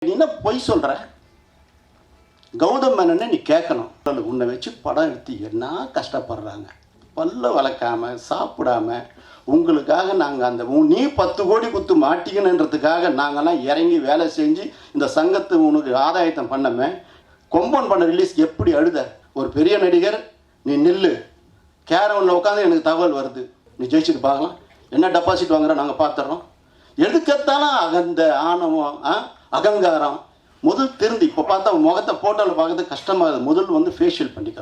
நீ என்ன பொய் சொல்ற? கௌதம் மேனனை நீ கேட்கணும். உன்னை வச்சு படம் எடுத்து என்ன கஷ்டப்படுறாங்க, பல்ல வளர்க்காம சாப்பிடாம உங்களுக்காக நாங்கள் அந்த நீ 10 கோடி குத்து மாட்டிக்கணுன்றதுக்காக நாங்கள்லாம் இறங்கி வேலை செஞ்சு இந்த சங்கத்தை உனக்கு ஆதாயத்தம் பண்ணமே. கொம்பன் பண்ண ரிலீஸ் எப்படி அழுத? ஒரு பெரிய நடிகர் நீ நில்லு, கேரவனில் உட்காந்து எனக்கு தகவல் வருது, நீ ஜெயிச்சுட்டு பார்க்கலாம், என்ன டெபாசிட் வாங்குற நாங்கள் பார்த்துட்றோம். எதுக்கத்தாலும் அந்த ஆணவம் அகங்காரம் முதல் திருந்து இப்போ பார்த்தா முகத்தை ஃபோட்டோவில் பார்க்கறது கஷ்டமாகுது. முதல் வந்து ஃபேஷியல் பண்ணிக்க.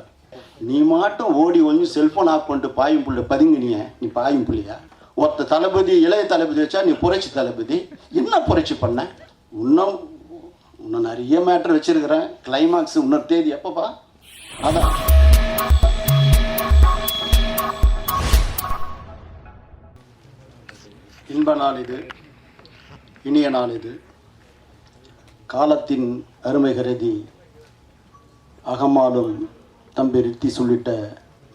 நீ மாட்டும் ஓடி ஒழிஞ்சு செல்ஃபோன் ஆஃப் பண்ணிட்டு பாயும் புள்ள பதுங்கினிய, நீ பாயும் புள்ளியா? ஒருத்த தளபதி இளைய தளபதி வச்சா நீ புரட்சி தளபதி. என்ன புரட்சி பண்ண? இன்னும் நிறைய மேட்டர் வச்சிருக்கிறேன். கிளைமாக்ஸ் இன்னொரு தேதி எப்பப்பா? அதான் இன்ப நாள் இது, இனிய நாள் இது. காலத்தின் அருமை கருதி அகமாலும் தம்பி ரித்தி சொல்லிட்ட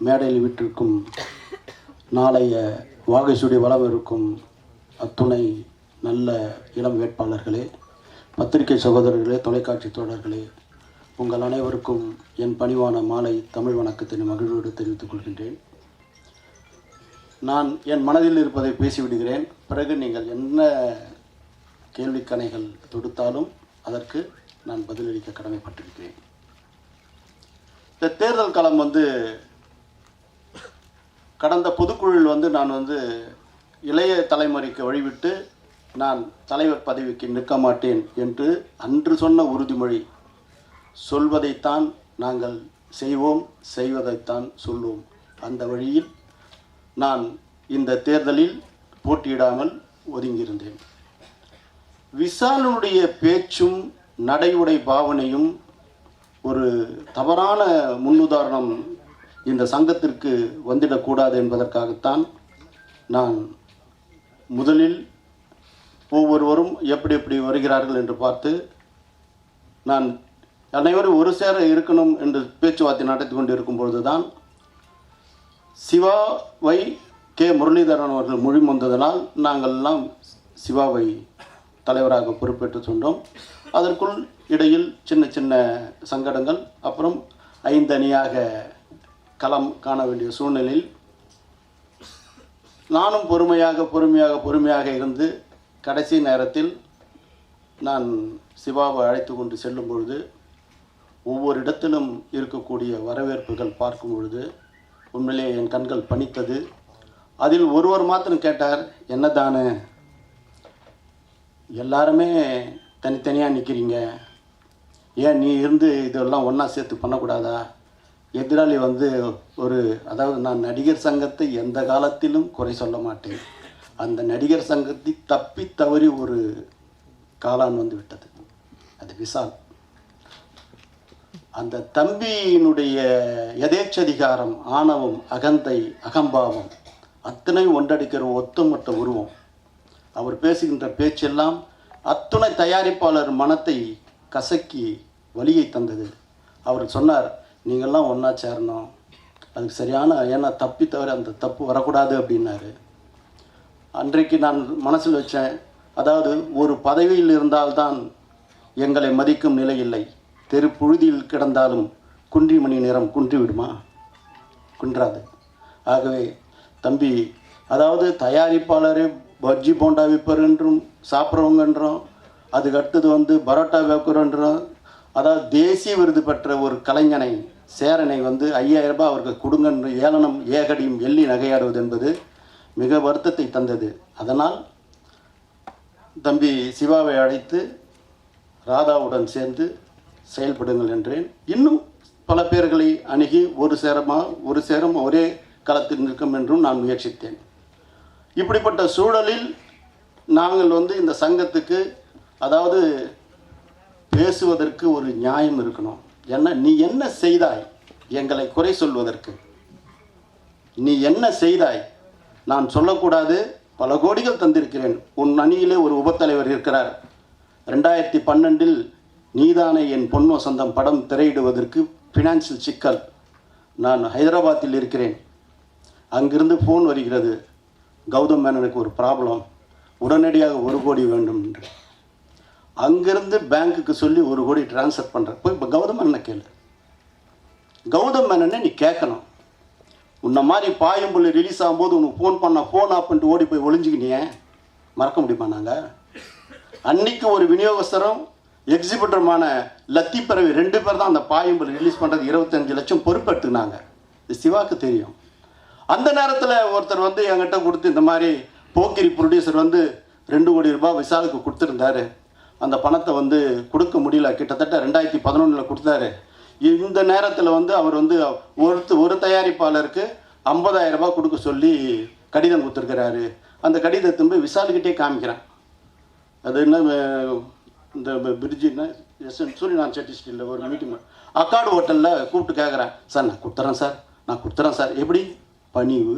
மேடையில் விட்டிருக்கும் நாளைய வாகைசூடி வளம் இருக்கும் அத்துணை நல்ல இளம் வேட்பாளர்களே, பத்திரிகை சகோதரர்களே, தொலைக்காட்சி தோழர்களே, உங்கள் அனைவருக்கும் என் பணிவான மாலை தமிழ் வணக்கத்தின் மகிழ்வோடு தெரிவித்துக் கொள்கின்றேன். நான் என் மனதில் இருப்பதை பேசிவிடுகிறேன். பிறகு நீங்கள் என்ன கேள்விக்கணைகள் தொடுத்தாலும் அதற்கு நான் பதிலளிக்க கடமைப்பட்டிருக்கிறேன். இந்த தேர்தல் களம் கடந்த பொதுக்குழுவில் நான் இளைய தலைமுறைக்கு வழிவிட்டு நான் தலைவர் பதவிக்கு நிற்க மாட்டேன் என்று அன்று சொன்ன உறுதிமொழி. சொல்வதைத்தான் நாங்கள் செய்வோம், செய்வதைத்தான் சொல்வோம். அந்த வழியில் நான் இந்த தேர்தலில் போட்டியிடாமல் ஒதுங்கியிருந்தேன். விசாலனுடைய பேச்சும் நடைமுறை பாவனையும் ஒரு தவறான முன்னுதாரணம் இந்த சங்கத்திற்கு வந்துடக்கூடாது என்பதற்காகத்தான் நான் முதலில் ஒவ்வொருவரும் எப்படி எப்படி வருகிறார்கள் என்று பார்த்து நான் அனைவரும் ஒரு சேர இருக்கணும் என்று பேச்சுவார்த்தை நடத்தி கொண்டு இருக்கும் பொழுதுதான் சிவாவை கே முரளிதரன் அவர்கள் மொழிமொந்ததனால் நாங்கள்லாம் சிவாவை தலைவராக பொறுப்பேற்று சொன்னோம். அதற்குள் இடையில் சின்ன சின்ன சங்கடங்கள், அப்புறம் 5 அணியாக களம் காண வேண்டிய சூழ்நிலையில் நானும் பொறுமையாக இருந்து கடைசி நேரத்தில் நான் சிவாவை அழைத்து கொண்டு செல்லும் பொழுது ஒவ்வொரு இடத்திலும் இருக்கக்கூடிய வரவேற்புகள் பார்க்கும் பொழுது உண்மையிலே என் கண்கள் பணித்தது. அதில் ஒருவர் மாத்திரம் கேட்டார், என்னதானே எல்லாருமே தனித்தனியாக நிற்கிறீங்க, ஏன் நீ இருந்து இதெல்லாம் ஒன்றா சேர்த்து பண்ணக்கூடாதா? எதிராளி அதாவது நான் நடிகர் சங்கத்தை எந்த காலத்திலும் குறை சொல்ல மாட்டேன். அந்த நடிகர் சங்கத்தை தப்பி தவறி ஒரு காலான் விட்டது, அது விசால். அந்த தம்பியினுடைய எதேச்சதிகாரம், ஆணவம், அகந்தை, அகம்பாவம் அத்தனை ஒன்றடிக்கிற ஒத்துமொட்ட உருவம். அவர் பேசுகின்ற பேச்செல்லாம் அத்துணை தயாரிப்பாளர் மனத்தை கசக்கி வலியை தந்தது. அவர் சொன்னார், நீங்கள்லாம் ஒன்றா சேரணும், அதுக்கு சரியான, ஏன்னா தப்பி தவிர அந்த தப்பு வரக்கூடாது அப்படின்னாரு. அன்றைக்கு நான் மனசில் வச்சேன், அதாவது ஒரு பதவியில் இருந்தால்தான் எங்களை மதிக்கும் நிலை இல்லை. தெரு புழுதியில் கிடந்தாலும் குன்றிமணி நிறம் குன்றி விடுமா? குன்றாது. ஆகவே தம்பி, அதாவது தயாரிப்பாளரே பஜ்ஜி போண்டா விற்பர் என்றும் சாப்பிட்றவங்கன்றோம், அதுக்கு அடுத்தது பரோட்டா வைக்கிறோன்றோம். அதாவது தேசிய விருது பெற்ற ஒரு கலைஞனை, சேரனை 5000 ரூபாய் அவருக்கு கொடுங்கன்று ஏளனம் ஏகடியும் எள்ளி நகையாடுவது என்பது மிக வருத்தத்தை தந்தது. அதனால் தம்பி சிவாவை அழைத்து ராதாவுடன் சேர்ந்து செயல்படுங்கள் என்றேன். இன்னும் பல பேர்களை அணுகி ஒரு சேரம் ஒரே களத்தில் நிற்கும் என்றும் நான் முயற்சித்தேன். இப்படிப்பட்ட சூழலில் நாங்கள் இந்த சங்கத்துக்கு, அதாவது பேசுவதற்கு ஒரு நியாயம் இருக்கணும். நீ என்ன செய்தாய் எங்களை குறை சொல்வதற்கு? நீ என்ன செய்தாய்? நான் சொல்லக்கூடாது, பல கோடிகள் தந்திருக்கிறேன். உன் அணியிலே ஒரு உபத்தலைவர் இருக்கிறார். 2012 நீதானே என் பொன் வசந்தம் படம் திரையிடுவதற்கு ஃபினான்சியல் சிக்கல். நான் ஹைதராபாத்தில் இருக்கிறேன். அங்கிருந்து ஃபோன் வருகிறது, கௌதம் மேனனுக்கு ஒரு ப்ராப்ளம், உடனடியாக 1 கோடி வேண்டும் என்று. அங்கேருந்து பேங்க்குக்கு சொல்லி 1 கோடி ட்ரான்ஸ்ஃபர் பண்ணுறேன். போய் இப்போ கௌதம் மேனனை கேளு. கௌதம் மேனனை நீ கேட்கணும். உன்ன மாதிரி பாயம்புள்ளி ரிலீஸ் ஆகும்போது உனக்கு ஃபோன் பண்ணால் ஃபோன் ஆஃப் பண்ணிட்டு ஓடி போய் ஒளிஞ்சிக்கினியே, மறக்க முடியுமா? நாங்கள் அன்னைக்கு ஒரு விநியோகஸ்தரும் எக்ஸிபிட்டருமான லத்திப்பறவை 2 பேர் தான் அந்த பாயம்புள்ளி ரிலீஸ் பண்ணுறது 25 லட்சம் பொறுப்பெடுத்துனாங்க. இது சிவாக்கு தெரியும். அந்த நேரத்தில் ஒருத்தர் வந்து என்கிட்ட கொடுத்து இந்த மாதிரி போக்கிரி ப்ரொடியூசர் வந்து 2 கோடி ரூபாய் விஷாலுக்கு கொடுத்துருந்தாரு, அந்த பணத்தை வந்து கொடுக்க முடியல, கிட்டத்தட்ட 2011 கொடுத்தாரு. இந்த நேரத்தில் வந்து அவர் வந்து ஒரு தயாரிப்பாளருக்கு 50,000 ரூபாய் கொடுக்க சொல்லி கடிதம் கொடுத்துருக்கிறாரு. அந்த கடிதத்தை போய் விஷாலுக்கிட்டே காமிக்கிறேன். அது என்ன, இந்த பிரிட்ஜின்னா சூரியநாத் செட்டி ஸ்டீலில் ஒரு மீட்டிங் அக்காடு ஹோட்டலில் கூப்பிட்டு கேட்குறேன். சார் நான் கொடுத்துறேன் சார். எப்படி பணிவு,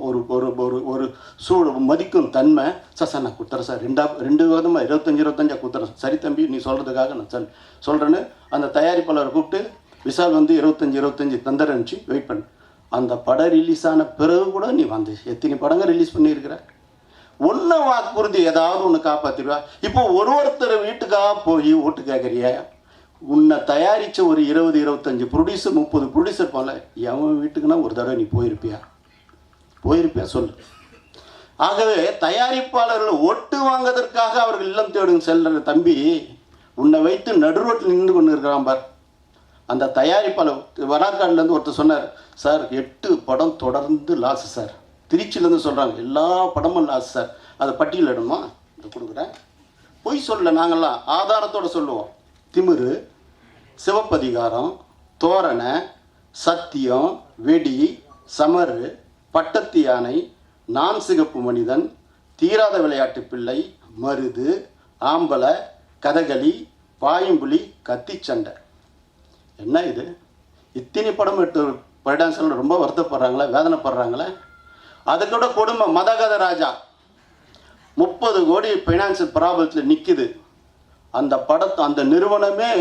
ஒரு ஒரு ஒரு ஒரு மதிக்கும் தன்மை. சார் நான் கொடுத்துறேன் சார், 2 விதமாக 25 கொடுத்துறேன். சரி தம்பி, நீ சொல்கிறதுக்காக நான் சொல்கிறேன்னு அந்த தயாரிப்பாளரை கூப்பிட்டு விஷால் வந்து 25 தந்துடுச்சு, வெயிட் பண்ணு. அந்த படம் ரிலீஸ் ஆன பிறகு கூட நீ வந்து எத்தனை படங்கள் ரிலீஸ் பண்ணியிருக்கிற? ஒன்றை வாக்குறுதி ஏதாவது ஒன்று காப்பாற்றிடுவா. இப்போ ஒருத்தர் வீட்டுக்காக போய் ஓட்டு கேட்குறிய, உன்னை தயாரித்த ஒரு 20-25 ப்ரொடியூசர் 30 ப்ரொடியூசர் போல, எவன் வீட்டுக்குன்னா ஒரு தடவை நீ போயிருப்பியா சொல்லு. ஆகவே தயாரிப்பாளர்கள் ஓட்டு வாங்குவதற்காக அவர்கள் இல்லம் தேடும் செல்ற தம்பி, உன்னை வைத்து நடுரோட்டில் நின்று கொண்டு இருக்கிறான் பார். அந்த தயாரிப்பாளர் வராக்காடுலேருந்து ஒருத்தர் சொன்னார், சார் 8 படம் தொடர்ந்து லாஸ் சார். திருச்சியிலேருந்து சொல்கிறாங்க எல்லா படமும் லாஸ் சார். அதை பட்டியலிடணுமா? இதை கொடுக்குறேன். பொய் சொல்ல நாங்கள்லாம் ஆதாரத்தோடு சொல்லுவோம். திமிரு, சிவப்பதிகாரம், தோரணை, சத்தியம், வெடி, சமரு, பட்டத்து யானை, நான் சிகப்பு மனிதன், தீராத விளையாட்டு பிள்ளை, மருது, ஆம்பலை, கதகளி, பாயம்புலி, கத்திச்சண்டை. என்ன இது? இத்தனை படம் எடுத்து பைடான்ஸில் ரொம்ப வருத்தப்படுறாங்களே, வேதனைப்படுறாங்களே. அதுக்கூட கொடுமை மதகத ராஜா 30 கோடி ஃபைனான்சியல் ப்ராப்ளத்தில் நிற்குது. அந்த படத்தை அந்த நிறுவனமே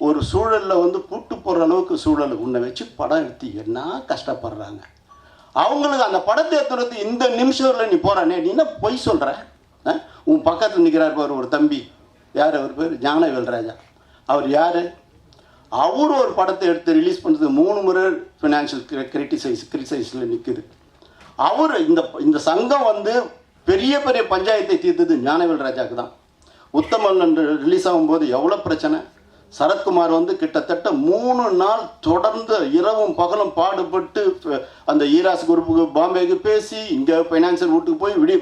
ஒரு சூழலில் வந்து பூட்டு போடுற அளவுக்கு சூழல். உன்னை வச்சு படம் எடுத்து என்ன கஷ்டப்படுறாங்க அவங்களுக்கு. அந்த படத்தை எடுத்துறது இந்த நிமிஷத்தில் நீ போகிறானே, நீ என்ன பொய் சொல்கிற? உன் பக்கத்தில் நிற்கிறார் பாரு ஒரு தம்பி, யார் அவர் பேர்? ஞானவேல்ராஜா. அவர் யார்? அவர் ஒரு படத்தை எடுத்து ரிலீஸ் பண்ணுறது 3 முறை ஃபினான்ஷியல் கிரிட்டிசைஸில் நிற்குது. அவர் இந்த சங்கம் வந்து பெரிய பெரிய பஞ்சாயத்தை தீர்த்தது ஞானவேல்ராஜாவுக்கு தான். உத்தமன் ரிலீஸ் ஆகும்போது எவ்வளோ பிரச்சனை. சரத்குமார் வந்து கிட்டத்தட்ட 3 நாள் தொடர்ந்து இரவும் பகலும் பாடுபட்டு அந்த ஈராஸ் குரூப்புக்கு பாம்பேக்கு பேசி இங்கே ஃபைனான்சியல் வீட்டுக்கு போய் விடிய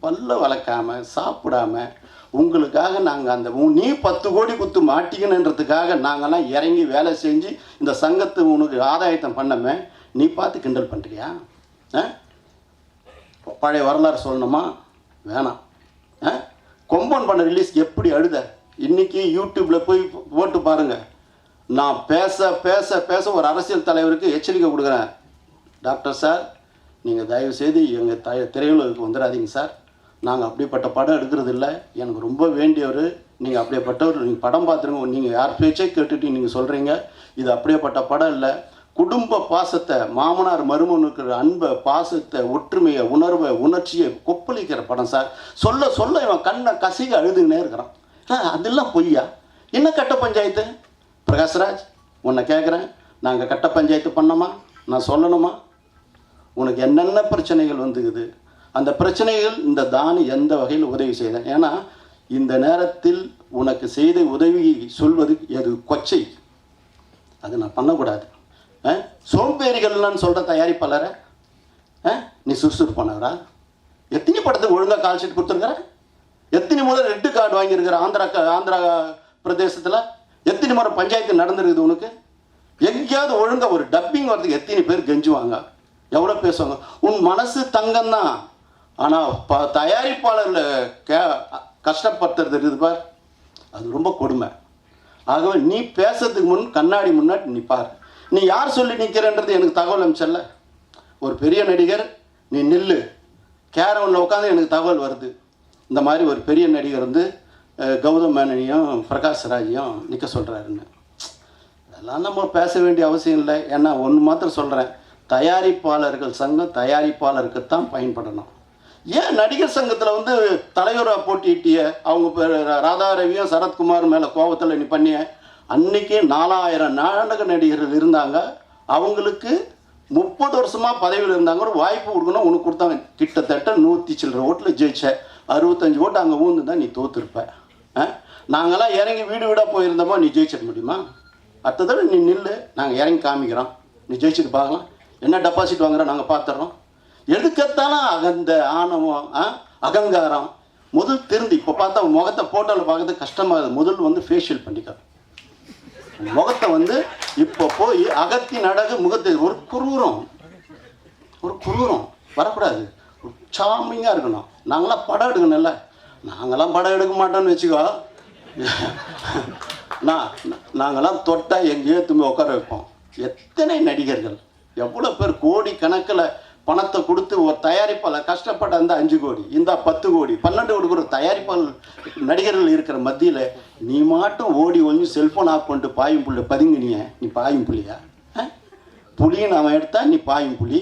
பல்ல வளர்க்காமல் சாப்பிடாமல் உங்களுக்காக நாங்கள் அந்த நீ 10 கோடி குத்து மாட்டிக்கணுன்றதுக்காக நாங்கள்லாம் இறங்கி வேலை செஞ்சு இந்த சங்கத்தை உனக்கு ஆதாயத்தம் பண்ணமே, நீ பார்த்து கிண்டல் பண்ணுறியா? பழைய வரலாறு சொல்லணுமா? வேணாம். கொம்பன் பண்ண ரிலீஸ் எப்படி அழுத? இன்றைக்கி யூடியூப்பில் போய் போட்டு பாருங்கள். நான் பேச பேச பேச ஒரு அரசியல் தலைவருக்கு எச்சரிக்கை கொடுக்குறேன். டாக்டர் சார், நீங்கள் தயவுசெய்து எங்கள் திரையுலகுக்கு வந்துடாதீங்க சார். நாங்கள் அப்படிப்பட்ட படம் எடுக்கிறது இல்லை. எனக்கு ரொம்ப வேண்டியவர் நீங்கள் அப்படியேப்பட்டவர். நீங்கள் படம் பார்த்துருங்க. நீங்கள் யார் பேச்சை கேட்டுட்டு நீங்கள் சொல்கிறீங்க. இது அப்படியேப்பட்ட படம் இல்லை. குடும்ப பாசத்தை, மாமனார் மருமனுக்கு அன்பை, பாசத்தை, ஒற்றுமையை, உணர்வை, உணர்ச்சியை கொப்பளிக்கிற படம் சார். சொல்ல சொல்ல இவன் கண்ணை கசிக அழுதுன்னே இருக்கிறான். அதெல்லாம் பொய்யா? என்ன கட்ட பஞ்சாயத்து? பிரகாஷ்ராஜ், உன்னை கேட்குறேன், நாங்கள் கட்ட பஞ்சாயத்து பண்ணோமா? நான் சொல்லணுமா? உனக்கு என்னென்ன பிரச்சனைகள் வந்துக்குது? அந்த பிரச்சனைகள் இந்த தானி எந்த வகையில் உதவி செய்தேன்? ஏன்னா இந்த நேரத்தில் உனக்கு செய்த உதவி சொல்வது எது கொச்சை. அது நான் பண்ணக்கூடாது. சோம்பேறிகள்லாம் சொல்கிற தயாரிப்பாளரை நீ சுறுசுறுப்பானவரா? எத்தனை படத்துக்கு ஒழுங்காக கால் ஷீட் கொடுத்துருக்குற? எத்தனை முறை ரெட்டு கார்டு வாங்கியிருக்கிற? ஆந்திரா பிரதேசத்தில் எத்தனை முறை பஞ்சாயத்து நடந்துருக்குது உனக்கு? எங்கேயாவது ஒழுங்காக ஒரு டப்பிங் வரதுக்கு எத்தனை பேர் கெஞ்சுவாங்க, எவ்வளோ பேசுவாங்க? உன் மனசு தங்கம்தான். ஆனால் தயாரிப்பாளரில் கஷ்டப்படுத்துறது இருக்குது பார், அது ரொம்ப கொடுமை. ஆகவே நீ பேசுறதுக்கு முன் கண்ணாடி முன்னாடி நீ பார். நீ யார் சொல்லி நிற்கிறன்றது எனக்கு தகவல் அனுப்பிச்சல்ல. ஒரு பெரிய நடிகர் நீ நில்லு, கேரவனில் உட்காந்து எனக்கு தகவல் வருது. இந்த மாதிரி ஒரு பெரிய நடிகர் வந்து கௌதம் மேனனையும் பிரகாஷ்ராஜையும் நிற்க சொல்கிறாருன்னு. அதெல்லாம் நம்ம பேச வேண்டிய அவசியம் இல்லை. ஏன்னா ஒன்று மாத்திரம் சொல்கிறேன், தயாரிப்பாளர்கள் சங்கம் தயாரிப்பாளருக்குத்தான் பயன்படணும். ஏன் நடிகர் சங்கத்தில் வந்து தலைவராக போட்டிட்டிய அவங்க ராதா ரவியும் சரத்குமார் மேலே கோபத்தில் நீ பண்ணிய அன்னைக்கு 4000 நாடக நடிகர்கள் இருந்தாங்க. அவங்களுக்கு 30 வருஷமாக பதவியில் இருந்தாங்க. ஒரு வாய்ப்பு கொடுக்கணும், உனக்கு கொடுத்தாங்க. கிட்டத்தட்ட 100 சில்லற ஓட்டில் ஜெயிச்ச. 65 ஓட்டு அங்கே ஊந்து தான் நீ தோற்றுருப்ப. நாங்களாம் இறங்கி வீடு வீடாக போயிருந்தோமா நீ ஜெயிச்சிட முடியுமா? அடுத்ததோட நீ நில்லு, நாங்கள் இறங்கி காமிக்கிறோம், நீ ஜெயிச்சுட்டு பார்க்கலாம். என்ன டெபாசிட் வாங்குற நாங்கள் பார்த்துட்றோம். எதுக்கத்தாலும் அந்த ஆணவம் அகங்காரம் முதல் திருந்து. இப்போ பார்த்தா முகத்தை ஃபோட்டோவில் பார்க்கறது கஷ்டமாக. முதல் வந்து ஃபேஷியல் பண்ணிக்க முகத்தை வந்து இப்போ போய் அகத்தின் அழகு முகத்தை ஒரு குரூரம் வரக்கூடாது. ஒரு சாமிங்காக இருக்கணும். நாங்களாம் படம் எடுக்கணும்ல. நாங்களாம் படம் எடுக்க மாட்டோன்னு வச்சுக்கோ. நாங்களாம் தொட்டால் எங்கேயோ திரும்பி உட்கார வைப்போம். எத்தனை நடிகர்கள், எவ்வளோ பேர் கோடி கணக்கில் பணத்தை கொடுத்து ஒரு தயாரிப்பாளர் கஷ்டப்பட்ட அந்த 5 கோடி, இந்த 10 கோடி 12 கொடுக்குற தயாரிப்பாளர் நடிகர்கள் இருக்கிற மத்தியில் நீ மாட்டும் ஓடி ஒன்று செல்ஃபோன் ஆஃப் பண்ணிட்டு பாயும் புள்ளி பதுங்கினிய. நீ பாயும் புள்ளியா? புலின்னு அவன் எடுத்தா நீ பாயும் புலி.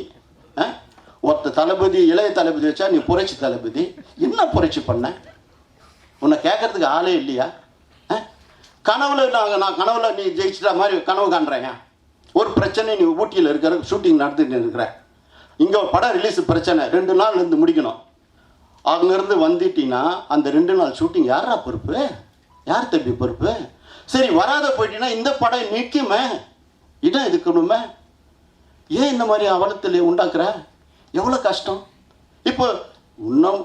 ஒருத்த தளபதி இளைய தளபதி வச்சா நீ புரட்சி தளபதி. என்ன புரட்சி பண்ண? உன்னை கேட்கறதுக்கு ஆளே இல்லையா? கனவுல நான் கனவுல நீ ஜெயிச்சிட்டா மாதிரி கனவு காண்றேன். ஒரு பிரச்சனை, நீ ஊட்டியில் இருக்கிற ஷூட்டிங் நடந்துட்டு இருக்கிற, இங்கே படம் ரிலீஸ் பிரச்சனை 2 நாள் இருந்து முடிக்கணும். அங்கேருந்து வந்துட்டீங்கன்னா அந்த 2 நாள் ஷூட்டிங் யாரா பொறுப்பு? யார் தம்பி பொறுப்பு? சரி வராத போயிட்டீங்கன்னா இந்த படம் நிற்குமே, இடம் இருக்கணுமே. ஏன் இந்த மாதிரி அவலத்தில் உண்டாக்குற? எவ்வளோ கஷ்டம். இப்போ இன்னும்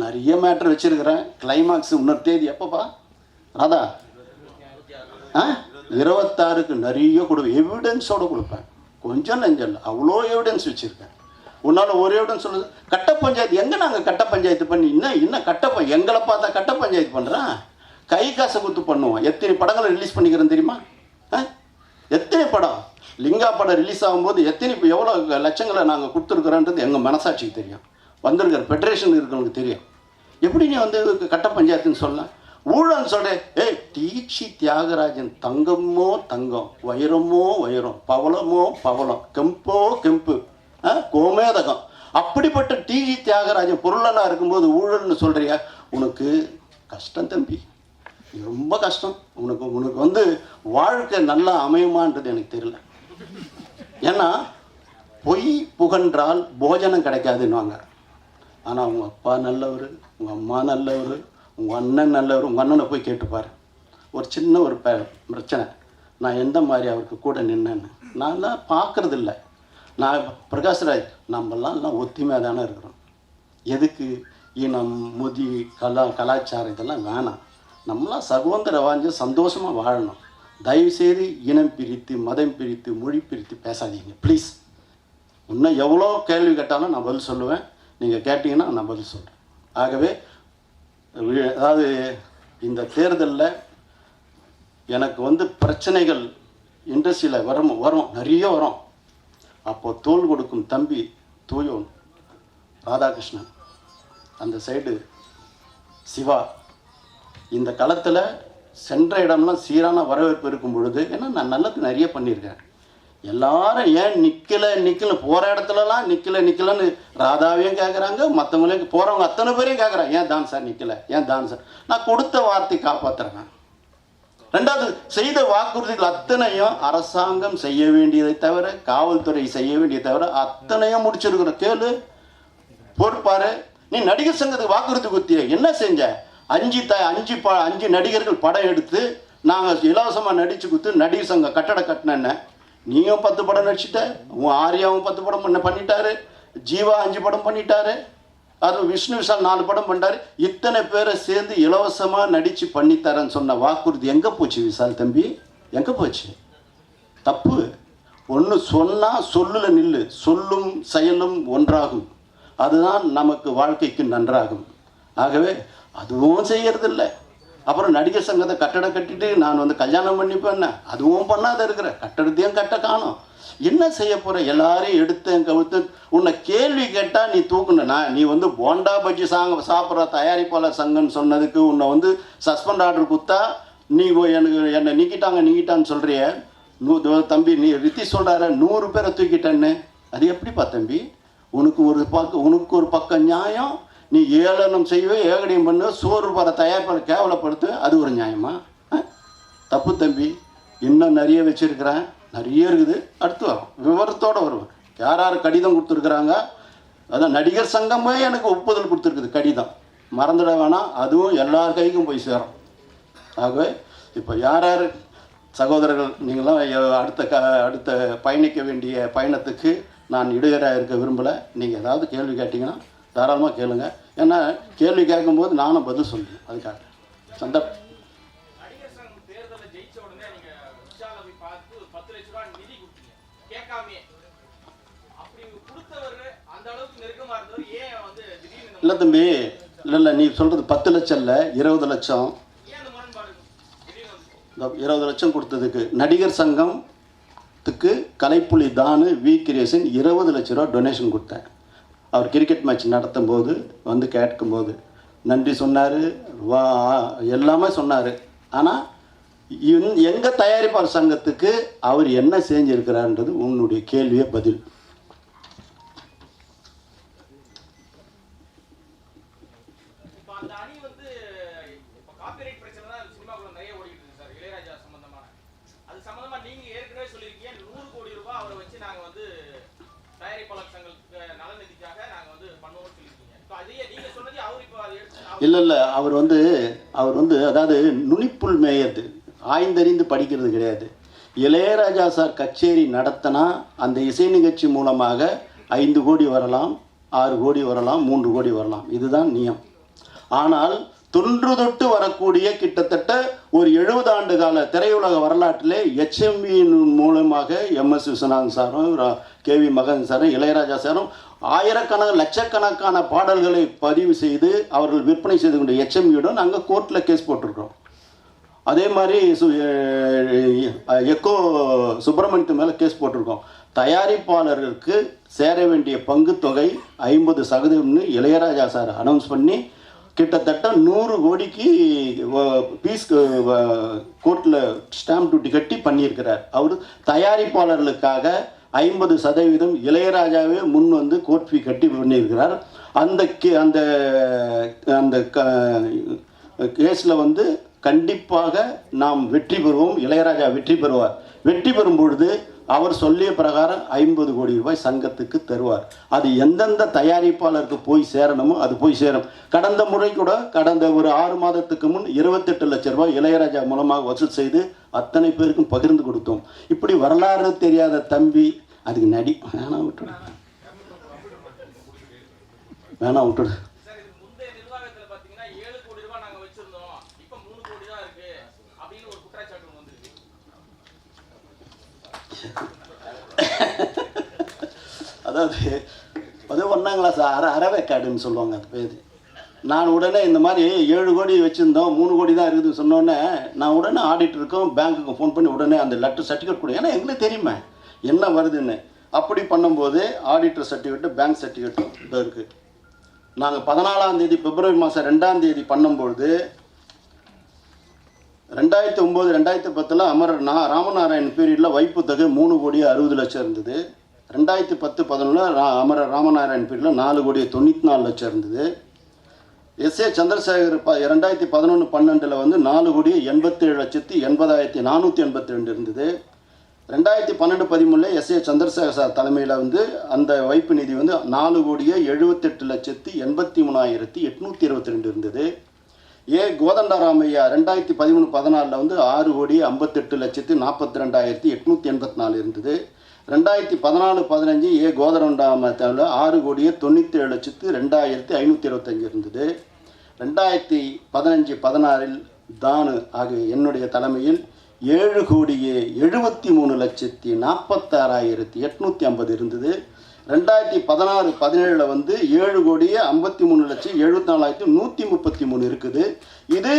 நிறைய மேட்ரு வச்சுருக்கிறேன். கிளைமாக்ஸ் இன்னொரு தேதி எப்போப்பா ராதா? 26க்கு நிறைய கொடுப்பேன். எவிடன்ஸோடு கொடுப்பேன். கொஞ்சம் நெஞ்சம் இல்லை, அவ்வளோ எவிடன்ஸ் வச்சுருக்கேன். உன்னால் ஒரு எவிடன்ஸ் சொல்லுது. கட்ட பஞ்சாயத்து எங்கே? நாங்கள் கட்ட பஞ்சாயத்து பண்ணி இன்னும் எங்களை பார்த்தா கட்ட பஞ்சாயத்து பண்ணுறான். கை காசை குத்து பண்ணுவோம். எத்தனை படங்களை ரிலீஸ் பண்ணிக்கிறேன் தெரியுமா? எத்தனை படம் லிங்கா படம் ரிலீஸ் ஆகும்போது எவ்வளோ லட்சங்களை நாங்கள் கொடுத்துருக்குறோன்றது எங்கள் மனசாட்சிக்கு தெரியும். வந்திருக்கிற ஃபெடரேஷன் இருக்கிறவங்களுக்கு தெரியும். எப்படி நீ வந்து கட்ட பஞ்சாயத்துன்னு சொல்லலாம்? ஊழல் சொல்கிறேன். டிசி தியாகராஜன் தங்கமோ தங்கம், வைரமோ வைரம், பவளமோ பவளம், கெம்போ கெம்பு, கோமேதகம். அப்படிப்பட்ட டிசி தியாகராஜன் பொருளெல்லாம் இருக்கும்போது ஊழல்னு சொல்கிறியா? உனக்கு கஷ்டம் தம்பி, ரொம்ப கஷ்டம். உனக்கு வந்து வாழ்க்கை நல்லா அமையுமான்றது எனக்கு தெரியல. ஏன்னா பொய் புகன்றால் போஜனம் கிடைக்காதுன்னுவாங்க. ஆனால் உங்கள் அப்பா நல்லவர், உங்கள் அம்மா நல்லவர், உங்கள் அண்ணன் நல்லவர். உங்கள் அண்ணனை போய் கேட்டுப்பார். ஒரு சின்ன ஒரு பிரச்சனை, நான் எந்த மாதிரி அவருக்கு கூட நின்னேன்னு நான்லாம் பார்க்குறது இல்லை. நான் பிரகாஷ்ராஜ் நம்மளாம் ஒத்துமையாக தானே இருக்கிறோம். எதுக்கு இனம் மொழி கலாச்சாரம் இதெல்லாம் வேணாம். நம்மளாம் சகோதர வாஞ்சி சந்தோஷமாக வாழணும். தயவுசெய்து இனம் பிரித்து மதம் பிரித்து மொழி பிரித்து பேசாதீங்க ப்ளீஸ். இன்னும் எவ்வளோ கேள்வி கேட்டாலும் நான் பதில் சொல்லுவேன். நீங்கள் கேட்டிங்கன்னா நான் பதில் சொல்கிறேன். ஆகவே அதாவது இந்த தேர்தலில் எனக்கு வந்து பிரச்சனைகள் இண்டஸ்ட்ரியில் வரும் நிறைய வரும். அப்போது தோள் கொடுக்கும் தம்பி தூயோன் ராதாகிருஷ்ணன், அந்த சைடு சிவா, இந்த களத்தில் சென்ற இடம்லாம் சீரான வரவேற்பு இருக்கும் பொழுது, ஏன்னா நான் நல்லது நிறைய பண்ணியிருக்கேன். எல்லாரும் ஏன் நிற்கல போகிற இடத்துலலாம் நிற்கலன்னு ராதாவையும் கேட்குறாங்க, மற்றவங்களையும் போகிறவங்க அத்தனை பேரையும் கேட்குறாங்க, ஏன் தான் சார் நிற்கலை, ஏன் தான் சார். நான் கொடுத்த வார்த்தை காப்பாற்றுறேன். ரெண்டாவது, செய்த வாக்குறுதிகள் அத்தனையும் அரசாங்கம் செய்ய வேண்டியதை தவிர, காவல்துறை செய்ய வேண்டியதை தவிர அத்தனையும் முடிச்சிருக்கிற. கேளு, பொறுப்பாரு. நீ நடிகர் சங்கத்துக்கு வாக்குறுதி கொடுத்திய, என்ன செஞ்ச? 5 நடிகர்கள் படம் எடுத்து நாங்கள் இலவசமாக நடித்து கொடுத்து நடிகர் சங்க கட்டட கட்டினேன்ன. நீயும் 10 படம் நடிச்சிட்ட, உன் ஆரியாவும் 10 படம் பண்ணிட்டாரு, ஜீவா 5 படம் பண்ணிட்டாரு, அது விஷ்ணு விஷால் 4 படம் பண்ணிட்டாரு. இத்தனை பேரை சேர்ந்து இலவசமாக நடித்து பண்ணித்தரேன்னு சொன்ன வாக்குறுதி எங்கே போச்சு விஷால் தம்பி? எங்கே போச்சு? தப்பு. ஒன்று சொன்னால் சொல்லில் நில்லு, சொல்லும் செயலும் ஒன்றாகும், அதுதான் நமக்கு வாழ்க்கைக்கு நன்றாகும். ஆகவே அதுவும் செய்யறதில்லை. அப்புறம் நடிகர் சங்கத்தை கட்டடம் கட்டிட்டு நான் வந்து கல்யாணம் பண்ணிப்பேன், அதுவும் பண்ணாத இருக்கிற, கட்டடத்தையும் கட்ட காணும். என்ன செய்ய போகிற? எல்லாரையும் எடுத்தேன் கவுத்து. உன்னை கேள்வி கேட்டால் நீ தூக்குனா, நீ வந்து போண்டா பஜ்ஜி சாப்பிட்ற தயாரிப்பாளர் சங்கம்னு சொன்னதுக்கு உன்னை வந்து சஸ்பெண்ட் ஆர்டர் கொடுத்தா நீ என்னை நீக்கிட்டான்னு சொல்கிறிய. தம்பி, நீ ரித்தி சொல்கிறார 100 பேரை தூக்கிட்டேன்னு, அது எப்படிப்பா தம்பி? உனக்கு ஒரு பக்கம் நியாயம், நீ ஏளனம் செய்வே, ஏகடியம் பண்ண, சோறு வர தயாரிப்பாளர் கேவலப்படுத்து, அது ஒரு நியாயமா? தப்பு தம்பி, இன்னும் நிறைய வச்சுருக்கிறேன், நிறைய இருக்குது. அடுத்து வரும், விவரத்தோடு வருவேன். யார் யார் கடிதம் கொடுத்துருக்குறாங்க, அதான் நடிகர் சங்கமே எனக்கு ஒப்புதல் கொடுத்துருக்குது கடிதம், மறந்துட வேணாம். அதுவும் எல்லார் கைக்கும் போய் சேரும். ஆகவே இப்போ யார் யார் சகோதரர்கள் நீங்களாம் அடுத்த பயணிக்க வேண்டிய பயணத்துக்கு நான் இடையூறாக இருக்க விரும்பலை. நீங்கள் ஏதாவது கேள்வி கேட்டிங்கன்னா தாராளமாக கேளுங்க. ஏன்னா கேள்வி கேட்கும்போது நானும் பதில் சொல்லுவேன். அதுக்காக சந்தர்ப்பம் இல்லை தம்பி, இல்லை நீ சொல்கிறது 10 லட்சம் இல்லை, 20 லட்சம். 20 லட்சம் கொடுத்ததுக்கு நடிகர் சங்கத்துக்கு கலைப்புலி தானு வி கிரியேஷன் 20 லட்ச ரூபா டொனேஷன் கொடுத்தேன். அவர் கிரிக்கெட் மேட்ச் நடத்தும் போது வந்து கேட்கும்போது நன்றி சொன்னார், எல்லாமே சொன்னார். ஆனால் எங்கள் தயாரிப்பாளர் சங்கத்துக்கு அவர் என்ன செஞ்சிருக்கிறார்ன்றது உன்னுடைய கேள்வியே பதில். இல்லை அவர் வந்து அதாவது நுனிப்புல் மேயது, ஆய்ந்தறிந்து படிக்கிறது கிடையாது. இளையராஜா சார் கச்சேரி நடத்தினா அந்த இசை நிகழ்ச்சி மூலமாக 5 கோடி வரலாம், 6 கோடி வரலாம், 3 கோடி வரலாம், இதுதான் நியம். ஆனால் தொன்று தொட்டு வரக்கூடிய கிட்டத்தட்ட ஒரு 70 ஆண்டு கால திரையுலக வரலாற்றிலே HMVயின் மூலமாக MS விஸ்வநாதன் சாரும் KV மகன் சாரும் இளையராஜா சாரும் லட்சக்கணக்கான பாடல்களை பதிவு செய்து அவர்கள் விற்பனை செய்து கொண்ட HMVயுடன் நாங்கள் கோர்ட்டில் கேஸ் போட்டிருக்கிறோம். அதே மாதிரி எக்கோ சுப்பிரமணியத்து மேலே கேஸ் போட்டிருக்கோம். தயாரிப்பாளருக்கு சேர வேண்டிய பங்கு தொகை 50% இளையராஜா சார் அனௌன்ஸ் பண்ணி கிட்டத்தட்ட 100 கோடிக்கு பீஸ் கோர்ட்டில் ஸ்டாம்ப் டியூட்டி கட்டி பண்ணியிருக்கிறார். அவர் தயாரிப்பாளர்களுக்காக 50% இளையராஜாவே முன் வந்து கோர்ட் ஃபீ கட்டி பண்ணியிருக்கிறார். அந்த அந்த கேஸில் வந்து கண்டிப்பாக நாம் வெற்றி பெறுவோம். இளையராஜா வெற்றி பெறுவார். வெற்றி பெறும் பொழுது அவர் சொல்லிய பிரகாரம் 50 கோடி ரூபாய் சங்கத்துக்கு தருவார். அது எந்தெந்த தயாரிப்பாளருக்கு போய் சேரணுமோ அது போய் சேரும். கடந்த முறை கூட கடந்த ஒரு 6 மாதத்துக்கு முன் 28 லட்சம் ரூபாய் இளையராஜா மூலமாக வசூல் செய்து அத்தனை பேருக்கும் பகிர்ந்து கொடுத்தோம். இப்படி வரலாறு தெரியாத தம்பி அதுக்கு நடி வேணாம் விட்டுடு. அதாவது 11ஆம் கிளாஸ் அறவேக்காடுன்னு சொல்லுவாங்க அது பேர். நான் உடனே இந்த மாதிரி 7 கோடி வச்சுருந்தோம், 3 கோடி தான் இருக்குதுன்னு சொன்னோடனே நான் உடனே ஆடிட்டருக்கும் பேங்க்குக்கும் ஃபோன் பண்ணி உடனே அந்த லெட்டர் சர்டிஃபிகேட் கொடு, ஏன்னா எங்களுக்கு தெரியுமே என்ன வருதுன்னு. அப்படி பண்ணும்போது ஆடிட்டர் சர்டிஃபிகேட்டு பேங்க் சர்டிஃபிகேட்டும் இது இருக்குது. நாங்கள் 14ஆம் தேதி பிப்ரவரி மாதம் 2ஆம் தேதி பண்ணும்பொழுது 2009 2010 அமரர் ராமநாராயண் பீரியடில் வைப்பு தொகை 3 கோடி 60 லட்சம் இருந்தது. 2010-11 அமரர் ராமநாராயண் பீரியடில் 4 கோடி 94 லட்சம் இருந்தது. SA சந்திரசேகர் 2011-12 வந்து 4 கோடி 87,80,482 இருந்தது. 2012-13 SA சந்திரசேகர் சார் தலைமையில் வந்து அந்த வைப்பு நிதி வந்து 4 கோடியே 78,83,822 இருந்தது. கோதண்டராமையா 2013-14 வந்து 6 கோடி 58,42,884 இருந்தது. 2014-15 கோதண்டராமையாவில் 6 கோடியே 97,02,525 இருந்தது. 2015-16 தானு ஆகிய என்னுடைய தலைமையில் 7 கோடியே 73,46,850 இருந்தது. 2016-17 வந்து 7 கோடியே 53,74,133 இருக்குது. இது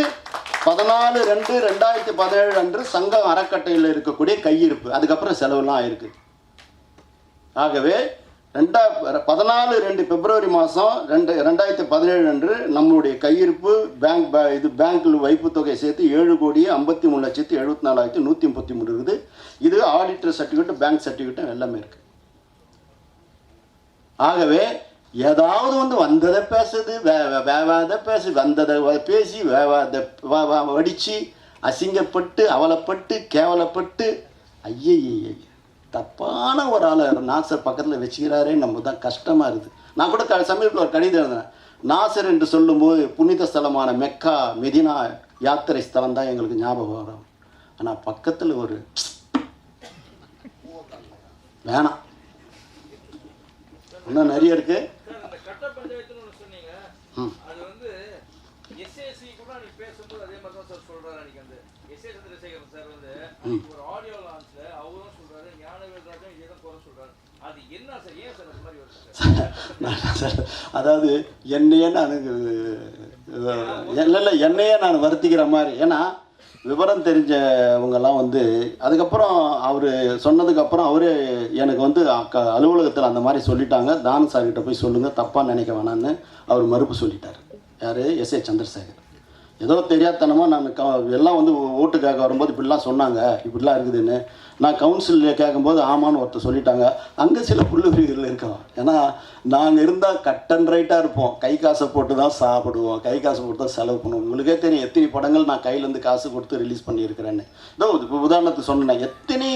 14/2/2017 அன்று சங்கம் அறக்கட்டையில் இருக்கக்கூடிய கையிருப்பு. அதுக்கப்புறம் செலவுலாம் ஆயிருக்கு. ஆகவே 14/2 பிப்ரவரி மாதம் 2017 அன்று நம்மளுடைய கையிருப்பு பேங்க்கில் வைப்பு தொகை சேர்த்து 7 கோடியே 53,74,133 இருக்குது. இது ஆடிட்டர் சர்டிஃபிகேட்டு பேங்க் சர்டிஃபிகேட்டும் எல்லாமே இருக்குது. ஆகவே ஏதாவது வந்து வந்ததை பேசுது, வேவாத பேசு, வந்ததை பேசி வேவாத வடித்து அசிங்கப்பட்டு அவலைப்பட்டு கேவலப்பட்டு ஐயையே தப்பான ஒரு ஆளை நாசர் பக்கத்தில் வச்சுக்கிறாரே, நம்ம தான் கஷ்டமாக இருக்குது. நான் கூட சமீபத்தில் ஒரு கடிதம் எழுதினேன். நாசர் என்று சொல்லும்போது புனித ஸ்தலமான மெக்கா மெதினா யாத்திரை ஸ்தலம் தான் எங்களுக்கு ஞாபகம் வரும். ஆனால் பக்கத்தில் ஒரு வேணாம், இன்னும் நிறைய இருக்கு. அதாவது என்னையே நான் வருத்திக்கிற மாதிரி. ஏன்னா விவரம் தெரிஞ்சவங்கெல்லாம் வந்து அதுக்கப்புறம் அவர் சொன்னதுக்கப்புறம் அவரே எனக்கு வந்து அலுவலகத்தில் அந்த மாதிரி சொல்லிட்டாங்க, தானு சார்கிட்ட போய் சொல்லுங்கள், தப்பாக நினைக்க வேணான்னு அவர் மறுப்பு சொல்லிட்டார். யார்? எஸ்ஏ சந்திரசேகர். ஏதோ தெரியாதனமாக நான் எல்லாம் வந்து ஓட்டுக்காக வரும்போது இப்படிலாம் சொன்னாங்க, இப்படிலாம் இருக்குதுன்னு. நான் கவுன்சிலில் கேட்கும்போது ஆமான்னு ஒருத்தர் சொல்லிட்டாங்க. அங்கே சில புள்ளுவிகள் இருக்கலாம். ஏன்னா நாங்கள் இருந்தால் கட் அண்ட் ரைட்டாக இருப்போம், கை காசை போட்டு தான் சாப்பிடுவோம், கை காசு போட்டு தான் செலவு பண்ணுவோம். உங்களுக்கே தெரியும் எத்தனை படங்கள் நான் கையிலேருந்து காசு கொடுத்து ரிலீஸ் பண்ணியிருக்கிறேன்னு. இதோ இப்போ உதாரணத்துக்கு சொன்னேன், எத்தனை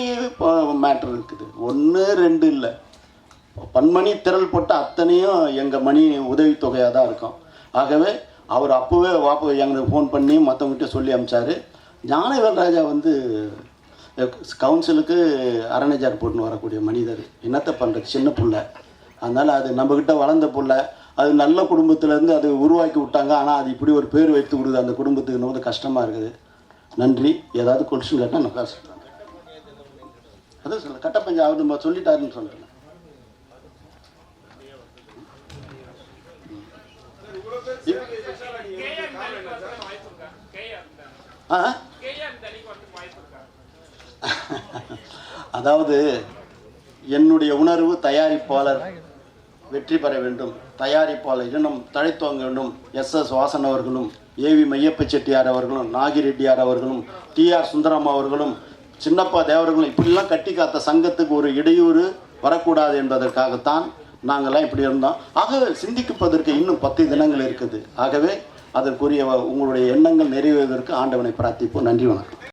மேட்ரு இருக்குது, 1 2 இல்லை, பன்மணி திரள் போட்டு அத்தனையும் எங்கள் மணி உதவித்தொகையாக தான் இருக்கும். ஆகவே அவர் அப்போவே எங்களுக்கு ஃபோன் பண்ணி மற்றவங்ககிட்ட சொல்லி அனுப்பிச்சார். ஞானவேல் ராஜா வந்து கவுன்சிலுக்கு அரணைஜார் போட்டுன்னு வரக்கூடிய மனிதர். என்னத்தை பண்ணுறது, சின்ன பிள்ளை. அதனால் அது நம்மக்கிட்ட வளர்ந்த பிள்ளை, அது நல்ல குடும்பத்துலேருந்து அது உருவாக்கி விட்டாங்க. ஆனால் அது இப்படி ஒரு பேர் வைத்து கொடுக்குது அந்த குடும்பத்துக்கு வந்து கஷ்டமாக இருக்குது. நன்றி. ஏதாவது கொஸ்டின் கேட்டால் நான் பேசுகிறேன். அதான் சொல்ல கட்டப்பஞ்சா அவர் நம்ம சொல்லிட்டாருன்னு சொல்கிறேன். அதாவது என்னுடைய உணர்வு, தயாரிப்பாளர் வெற்றி பெற வேண்டும், தயாரிப்பாளர் இன்னும் தழைத்துவங்க வேண்டும். எஸ்.எஸ். வாசன் அவர்களும், ஏவி மையப்ப செட்டியார் அவர்களும், நாகிரெட்டியார் அவர்களும், டி.ஆர். சுந்தரம் அவர்களும், சின்னப்பா தேவர்களும் இப்படிலாம் கட்டி காத்த சங்கத்துக்கு ஒரு இடையூறு வரக்கூடாது என்பதற்காகத்தான் நாங்கள்லாம் இப்படி இருந்தோம். ஆகவே சிந்திப்பதற்கு இன்னும் 10 தினங்கள் இருக்குது. ஆகவே அதற்குரிய உங்களுடைய எண்ணங்கள் நிறைவேறுவதற்கு ஆண்டவனை பிரார்த்திப்போம். நன்றி, வணக்கம்.